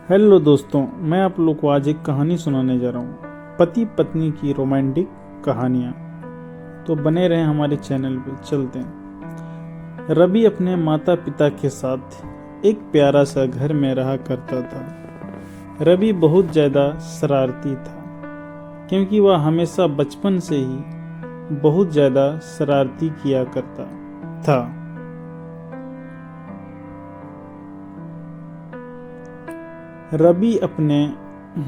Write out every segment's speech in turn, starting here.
Hello दोस्तों, मैं आप लोग को आज एक कहानी सुनाने जा रहा हूँ। पति पत्नी की रोमांटिक कहानियाँ। तो बने रहें हमारे चैनल पे। चलते हैं। रवि अपने माता पिता के साथ एक प्यारा सा घर में रहा करता था। रवि बहुत ज़्यादा शरारती था, क्योंकि वह हमेशा बचपन से ही बहुत ज़्यादा शरारती किया करता था। रवि अपने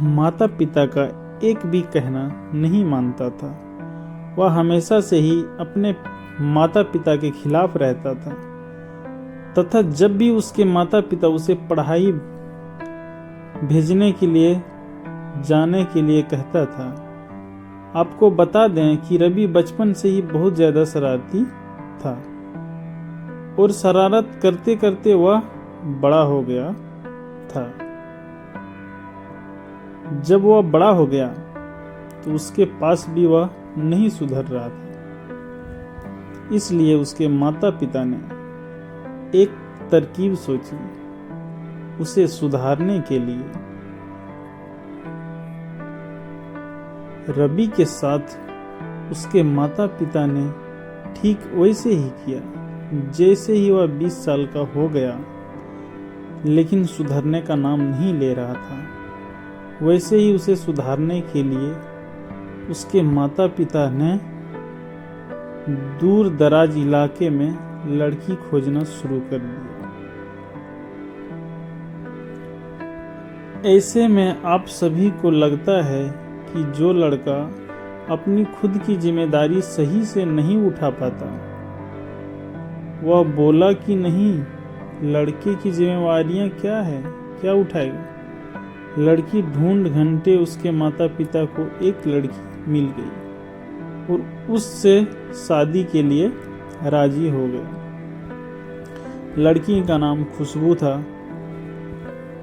माता पिता का एक भी कहना नहीं मानता था। वह हमेशा से ही अपने माता पिता के खिलाफ रहता था, तथा जब भी उसके माता पिता उसे पढ़ाई भेजने के लिए जाने के लिए कहता था। आपको बता दें कि रवि बचपन से ही बहुत ज़्यादा शरारती था, और शरारत करते करते वह बड़ा हो गया था। जब वह बड़ा हो गया तो उसके पास भी वह नहीं सुधर रहा था। इसलिए उसके माता पिता ने एक तरकीब सोची उसे सुधारने के लिए। रवि के साथ उसके माता पिता ने ठीक वैसे ही किया जैसे ही वह 20 साल का हो गया, लेकिन सुधरने का नाम नहीं ले रहा था। वैसे ही उसे सुधारने के लिए उसके माता पिता ने दूर दराज इलाके में लड़की खोजना शुरू कर दिया। ऐसे में आप सभी को लगता है कि जो लड़का अपनी खुद की जिम्मेदारी सही से नहीं उठा पाता, वह बोला कि नहीं, लड़के की जिम्मेवारियां क्या है, क्या उठाएगा। लड़की ढूंढ घंटे उसके माता पिता को एक लड़की मिल गई और उससे शादी के लिए राजी हो गए। लड़की का नाम खुशबू था।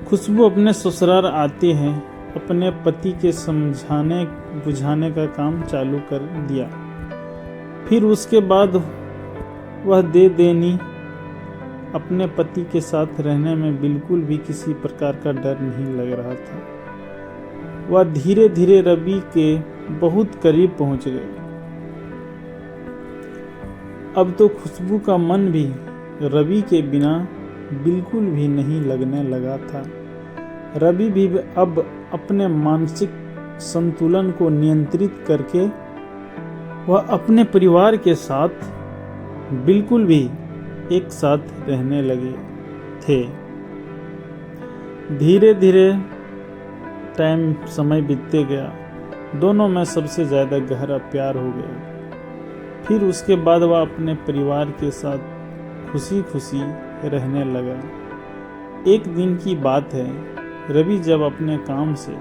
खुशबू अपने ससुराल आते हैं अपने पति के समझाने बुझाने का काम चालू कर दिया। फिर उसके बाद वह दे देनी अपने पति के साथ रहने में बिल्कुल भी किसी प्रकार का डर नहीं लग रहा था। वह धीरे धीरे रवि के बहुत करीब पहुंच गए। अब तो खुशबू का मन भी रवि के बिना बिल्कुल भी नहीं लगने लगा था। रवि भी अब अपने मानसिक संतुलन को नियंत्रित करके वह अपने परिवार के साथ बिल्कुल भी एक साथ रहने लगे थे। धीरे धीरे समय बीतते गया। दोनों में सबसे ज़्यादा गहरा प्यार हो गया। फिर उसके बाद वह अपने परिवार के साथ खुशी खुशी रहने लगा। एक दिन की बात है, रवि जब अपने काम से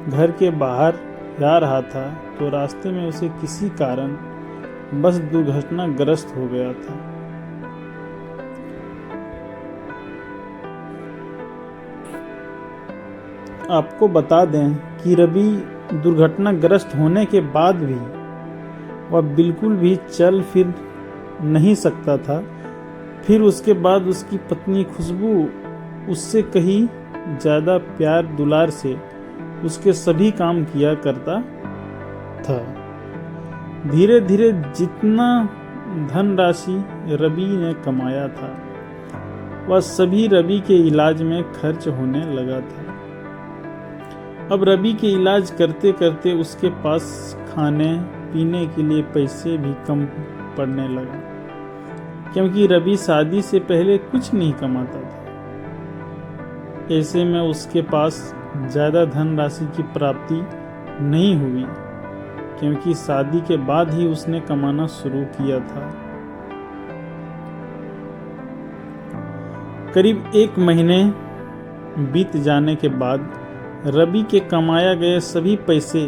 घर के बाहर जा रहा था तो रास्ते में उसे किसी कारण बस दुर्घटनाग्रस्त हो गया था। आपको बता दें कि रवि दुर्घटनाग्रस्त होने के बाद भी वह बिल्कुल भी चल फिर नहीं सकता था। फिर उसके बाद उसकी पत्नी खुशबू उससे कहीं ज़्यादा प्यार दुलार से उसके सभी काम किया करता था। धीरे धीरे जितना धनराशि रवि ने कमाया था, वह सभी रवि के इलाज में खर्च होने लगा था। अब रवि के इलाज करते करते उसके पास खाने पीने के लिए पैसे भी कम पड़ने लगा, क्योंकि रवि शादी से पहले कुछ नहीं कमाता था। ऐसे में उसके पास ज़्यादा धनराशि की प्राप्ति नहीं हुई, क्योंकि शादी के बाद ही उसने कमाना शुरू किया था। करीब 1 महीने बीत जाने के बाद रवि के कमाया गए सभी पैसे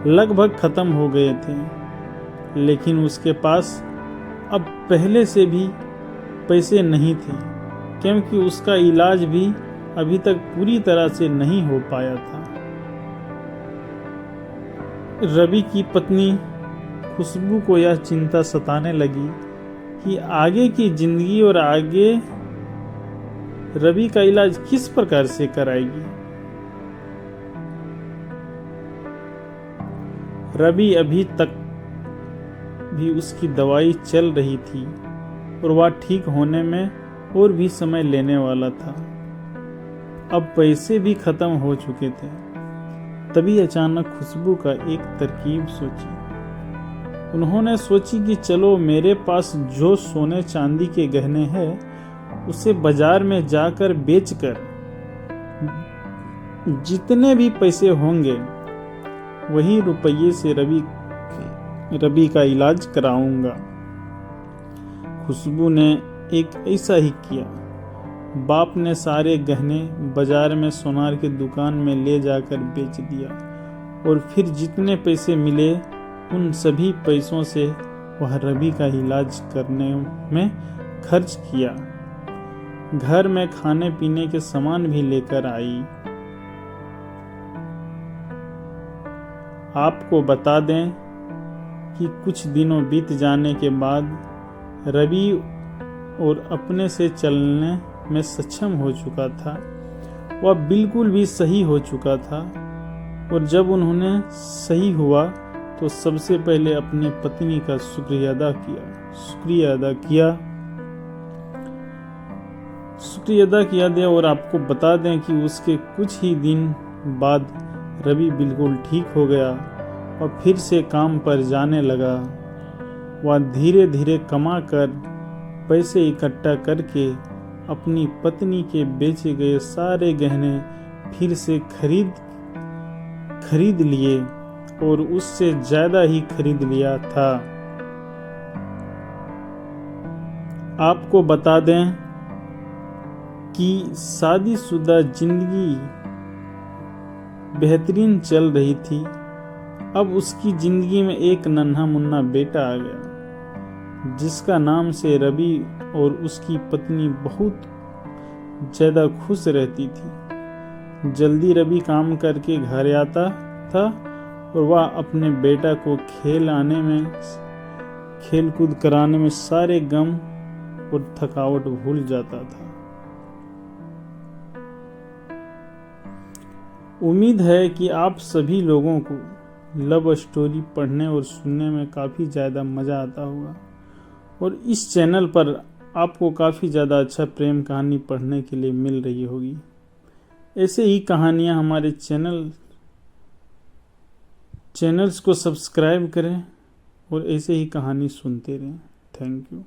लगभग खत्म हो गए थे, लेकिन उसके पास अब पहले से भी पैसे नहीं थे, क्योंकि उसका इलाज भी अभी तक पूरी तरह से नहीं हो पाया था। रवि की पत्नी खुशबू को यह चिंता सताने लगी कि आगे की जिंदगी और आगे रवि का इलाज किस प्रकार से कराएगी। रवि अभी तक भी उसकी दवाई चल रही थी और वह ठीक होने में और भी समय लेने वाला था। अब पैसे भी खत्म हो चुके थे। तभी अचानक खुशबू का एक तरकीब सोची। उन्होंने सोची कि चलो मेरे पास जो सोने चांदी के गहने हैं उसे बाजार में जाकर बेचकर जितने भी पैसे होंगे वही रुपये से रवि का इलाज कराऊंगा। खुशबू ने एक ऐसा ही किया। बाप ने सारे गहने बाजार में सोनार की दुकान में ले जाकर बेच दिया और फिर जितने पैसे मिले उन सभी पैसों से वह रवि का इलाज करने में खर्च किया। घर में खाने पीने के सामान भी लेकर आई। आपको बता दें कि कुछ दिनों बीत जाने के बाद रवि और अपने से चलने में सक्षम हो चुका था। वह बिल्कुल भी सही हो चुका था और जब उन्होंने सही हुआ तो सबसे पहले अपनी पत्नी का शुक्रिया अदा किया और आपको बता दें कि उसके कुछ ही दिन बाद रवि बिल्कुल ठीक हो गया और फिर से काम पर जाने लगा। वह धीरे धीरे कमा कर पैसे इकट्ठा करके अपनी पत्नी के बेचे गए सारे गहने फिर से खरीद लिए और उससे ज्यादा ही खरीद लिया था। आपको बता दें कि शादीशुदा जिंदगी बेहतरीन चल रही थी। अब उसकी जिंदगी में एक नन्हा मुन्ना बेटा आ गया जिसका नाम से रवि और उसकी पत्नी बहुत ज्यादा खुश रहती थी। जल्दी रवि काम करके घर आता था और वह अपने बेटा को खेल कूद कराने में सारे गम और थकावट भूल जाता था। उम्मीद है कि आप सभी लोगों को लव स्टोरी पढ़ने और सुनने में काफ़ी ज़्यादा मज़ा आता होगा और इस चैनल पर आपको काफ़ी ज़्यादा अच्छा प्रेम कहानी पढ़ने के लिए मिल रही होगी। ऐसे ही कहानियाँ हमारे चैनल्स को सब्सक्राइब करें और ऐसे ही कहानी सुनते रहें। Thank you.